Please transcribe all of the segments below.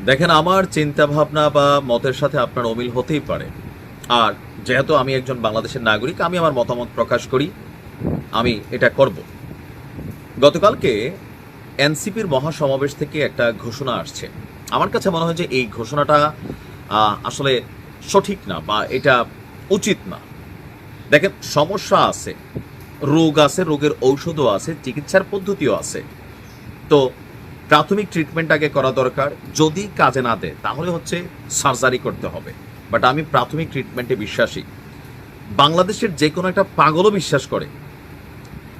দেখেন, আমার চিন্তা ভাবনা বা মতের সাথে আপনার অমিল হতেই পারে। আর যেহেতু আমি একজন বাংলাদেশের নাগরিক, আমি আমার মতামত প্রকাশ করি, আমি এটা করব। গতকালকে এনসিপির মহাসমাবেশ থেকে একটা ঘোষণা আসছে। আমার কাছে মনে হয় যে এই ঘোষণাটা আসলে সঠিক না, বা এটা উচিত না। দেখেন, সমস্যা আছে, রোগ আছে, রোগের ঔষধও আছে, চিকিৎসার পদ্ধতিও আছে। তো প্রাথমিক ট্রিটমেন্ট আগে করা দরকার। যদি কাজে না দেয় তাহলে হচ্ছে সার্জারি করতে হবে। বাট আমি প্রাথমিক ট্রিটমেন্টে বিশ্বাসী। বাংলাদেশের যে কোনো একটা পাগলও বিশ্বাস করে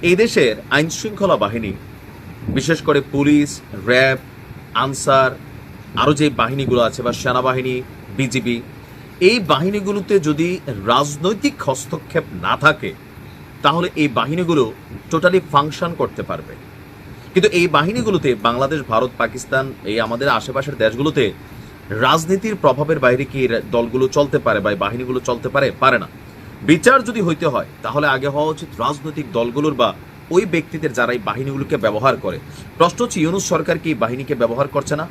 এই দেশের আইন শৃঙ্খলা বাহিনী, বিশেষ করে পুলিশ, র্যাব, আনসার, আরও যে বাহিনীগুলো আছে বা সেনাবাহিনী, বিজিবি, এই বাহিনীগুলোতে যদি রাজনৈতিক হস্তক্ষেপ না থাকে তাহলে এই বাহিনীগুলো টোটালি ফাংশন করতে পারবে। কিন্তু এই বাহিনীগুলোতে বাংলাদেশ, ভারত, পাকিস্তান, এই আমাদের আশেপাশের দেশগুলোতে রাজনীতির প্রভাবের বাইরে কি দলগুলো চলতে পারে বা বাহিনীগুলো চলতে পারে? পারে না। বিচার যদি হইতে হয় তাহলে আগে হওয়া উচিত রাজনৈতিক দলগুলোর বা ওই ব্যক্তিদের যারা এই বাহিনীগুলোকে ব্যবহার করে। প্রশ্ন হচ্ছে, ইউনূস সরকার কি এই বাহিনীকে ব্যবহার করছে না?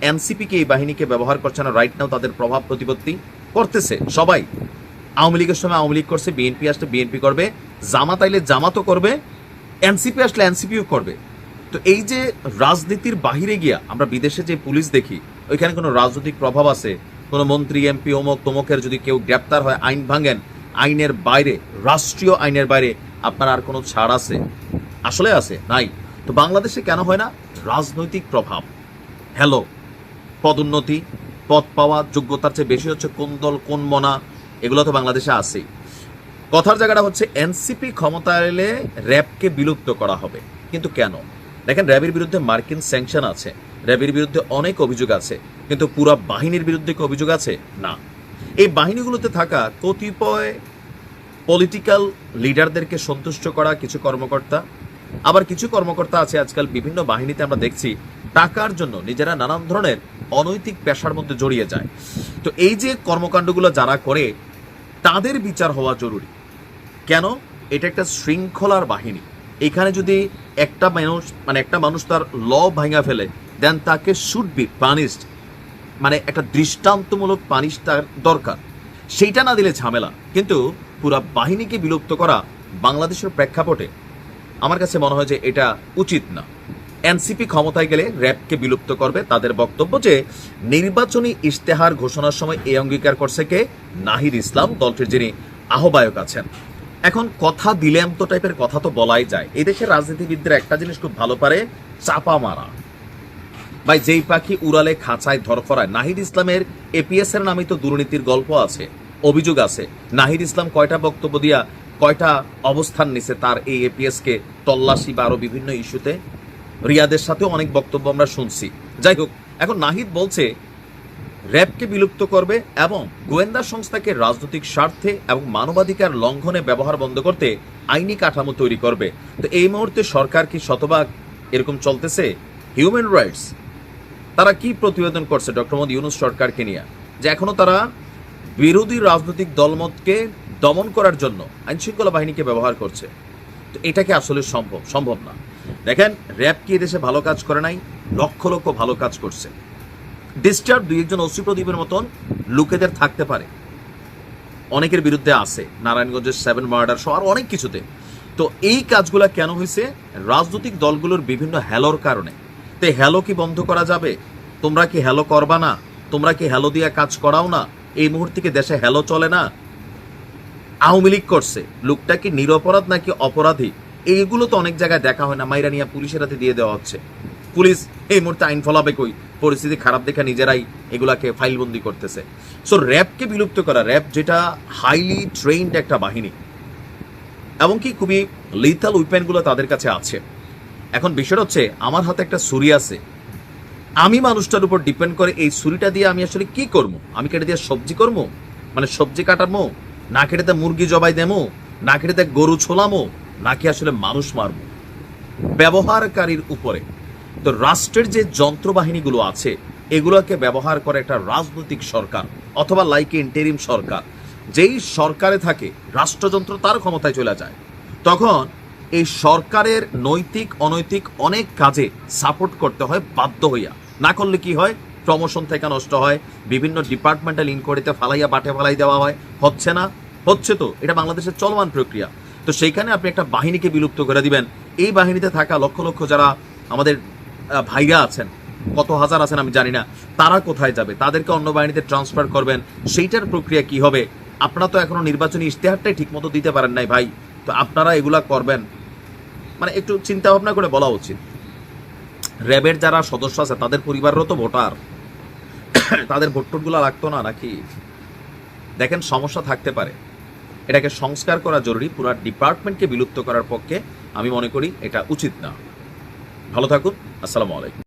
এনসিপি কি এই বাহিনীকে ব্যবহার করছে না? রাইট নাও তাদের প্রভাব প্রতিপত্তি করতেছে সবাই। আওয়ামী লীগের সময় আওয়ামী লীগ করছে, বিএনপি আসলে বিএনপি করবে, জামাত আইলে জামাতও করবে, এনসিপি আসলে এনসিপিও করবে। তো এই যে রাজনীতির বাহিরে গিয়া আমরা বিদেশে যে পুলিশ দেখি, ওইখানে কোনো রাজনৈতিক প্রভাব আছে, কোনো মন্ত্রী, এমপি, অমুক তমুকের যদি কেউ গ্রেপ্তার হয়, আইন ভাঙেন, আইনের বাইরে, রাষ্ট্রীয় আইনের বাইরে আপনার আর কোনো ছাড় আছে? আসলে আছে? নাই। তো বাংলাদেশে কেন হয় না? রাজনৈতিক প্রভাব, হ্যালো, পদোন্নতি, পদ পাওয়া, যোগ্যতার চেয়ে বেশি হচ্ছে কোন দল কোন মনা, এগুলো তো বাংলাদেশে আছেই। কথার জায়গাটা হচ্ছে এনসিপি ক্ষমতায় এলে র্যাবকে বিলুপ্ত করা হবে। কিন্তু কেন? দেখেন, র্যাবের বিরুদ্ধে মার্কিন স্যাংশন আছে, র্যাবের বিরুদ্ধে অনেক অভিযোগ আছে, কিন্তু পুরো বাহিনীর বিরুদ্ধে কি অভিযোগ আছে? না। এই বাহিনীগুলোতে থাকা কতিপয় পলিটিক্যাল লিডারদেরকে সন্তুষ্ট করা কিছু কর্মকর্তা, আবার কিছু কর্মকর্তা আছে আজকাল বিভিন্ন বাহিনীতে আমরা দেখছি টাকার জন্য নিজেরা নানান ধরনের অনৈতিক পেশার মধ্যে জড়িয়ে যায়। তো এই যে কর্মকাণ্ডগুলো যারা করে তাদের বিচার হওয়া জরুরি। কেন? এটা একটা শৃঙ্খলার বাহিনী। এখানে যদি একটা মানুষ তার ল ভাঙা ফেলে, দেন তাকে শুড বি পানিশড, মানে একটা দৃষ্টান্তমূলক পানিশ তার দরকার। সেইটা না দিলে ঝামেলা। কিন্তু পুরা বাহিনীকে বিলুপ্ত করা বাংলাদেশের প্রেক্ষাপটে আমার কাছে মনে হয় যে এটা উচিত না। এনসিপি ক্ষমতায় গেলে র্যাবকে বিলুপ্ত করবে। তাদের বক্তব্য যে নির্বাচনী ইশতেহার ঘোষণার সময় এই অঙ্গীকার করছে কে? নাহিদ ইসলাম, দলটির যিনি আহ্বায়ক আছেন। এখন কথা দিলেম তো টাইপের কথা তো বলাই যায়। এই দেশের রাজনীতিবিদরা একটা জিনিস খুব ভালো পারে, চাপা মারা। ভাই, যেই পাখি উড়ালে খাঁচায় ধরফরায়। নাহিদ ইসলামের এপিএস এর নামে তো দুর্নীতির গল্প আছে, অভিযোগ আছে। নাহিদ ইসলাম কয়টা বক্তব্য দিয়া কয়টা অবস্থান নিছে তার এই এপিএস কে তল্লাশি বা আরো বিভিন্ন ইস্যুতে। রিয়াদের সাথেও অনেক বক্তব্য আমরা শুনছি। যাই হোক, এখন নাহিদ বলছে র্যাবকে বিলুপ্ত করবে এবং গোয়েন্দা সংস্থাকে রাজনৈতিক স্বার্থে এবং মানবাধিকার লঙ্ঘনে ব্যবহার বন্ধ করতে আইনি কাঠামো তৈরি করবে। তো এই মুহূর্তে সরকার কি শতভাগ এরকম চলতেছে? হিউম্যান রাইটস তারা কি প্রতিবেদন করছে ডক্টর মোহাম্মদ ইউনূস সরকারকে নিয়ে, যে এখনো তারা বিরোধী রাজনৈতিক দলমতকে দমন করার জন্য আইনশৃঙ্খলা বাহিনীকে ব্যবহার করছে। তো এটা কি আসলে সম্ভব না। দেখেন, র্যাব কি এদেশে ভালো কাজ করে নাই? লক্ষ লক্ষ ভালো কাজ করছে। ডিস্টার্ব দুই একজন ওসি প্রদীপের মতন লোকেদের থাকতে পারে, অনেকের বিরুদ্ধে আছে, নারায়ণগঞ্জের 7 মার্ডার সহ আর অনেক কিছুতে। তো এই কাজগুলা কেন হয়েছে? রাজনৈতিক দলগুলোর বিভিন্ন হ্যালোর কারণে। তো হ্যালো কি বন্ধ করা যাবে? তোমরা কি হ্যালো করবা না? তোমরা কি হ্যালো দিয়া কাজ করাও না? এই মুহূর্তে কি দেশে হ্যালো চলে না? আওয়ামী লীগ করছে, লোকটা কি নিরপরাধ নাকি অপরাধী? এইগুলো তো অনেক জায়গায় দেখা হয় না, মাইরা নিয়ে পুলিশের হাতে দিয়ে দেওয়া হচ্ছে। পুলিশ এই মুহূর্তে আইন ফলাবে কই? পরিস্থিতি খারাপ দেখে নিজেরাই এগুলাকে ফাইলবন্দি করতেছে। সো র্যাবকে বিলুপ্ত করা, র্যাব যেটা হাইলি ট্রেইনড একটা বাহিনী এবং কি খুবই লিথাল উইপেনগুলো তাদের কাছে আছে। এখন বিষয়টা হচ্ছে, আমার হাতে একটা ছুরি আছে, আমি মানুষটার উপর ডিপেন্ড করে এই ছুরিটা দিয়ে আমি আসলে কি করবো। আমি কেটে দিয়ে সবজি করবো, মানে সবজি কাটামো, না কেটে মুরগি জবাই দেবো, না কেটে গরু ছোলামো, নাকি আসলে মানুষ মারবো? ব্যবহারকারীর উপরে। তো রাষ্ট্রের যে যন্ত্রবাহিনীগুলো আছে এগুলোকে ব্যবহার করে একটা রাজনৈতিক সরকার অথবা লাইক ইন্টারিম সরকার। যেই সরকারে থাকে রাষ্ট্রযন্ত্র তার ক্ষমতায় চলে যায়, তখন এই সরকারের নৈতিক অনৈতিক অনেক কাজে সাপোর্ট করতে হয় বাধ্য হইয়া। না করলে কি হয়? প্রমোশন থেকে নষ্ট হয়, বিভিন্ন ডিপার্টমেন্টাল ইনকোয়ারিতে ফালাইয়া বাটে ফালাই দেওয়া হয়, হচ্ছে না? হচ্ছে তো, এটা বাংলাদেশের চলমান প্রক্রিয়া। তো সেইখানে আপনি একটা বাহিনীকে বিলুপ্ত করে দিবেন। এই বাহিনীতে থাকা লক্ষ লক্ষ যারা আমাদের ভাইরা আছেন, কত হাজার আছেন আমি জানি না, তারা কোথায় যাবে? তাদেরকে অন্য বাহিনীতে ট্রান্সফার করবেন, সেইটার প্রক্রিয়া কি হবে? আপনারা তো এখনো নির্বাচনী ইশতেহারটাই ঠিক মতো দিতে পারেন নাই ভাই, তো আপনারা এগুলা করবেন, মানে একটু চিন্তা ভাবনা করে বলা উচিত। র্যাবের যারা সদস্য আছে তাদের পরিবারেরও তো ভোটার, তাদের ভোট টোটগুলো লাগতো না নাকি? দেখেন, সমস্যা থাকতে পারে, এটাকে সংস্কার করা জরুরি। পুরা ডিপার্টমেন্টকে বিলুপ্ত করার পক্ষে আমি মনে করি এটা উচিত না। ভালো থাকুন, আসসালামু আলাইকুম।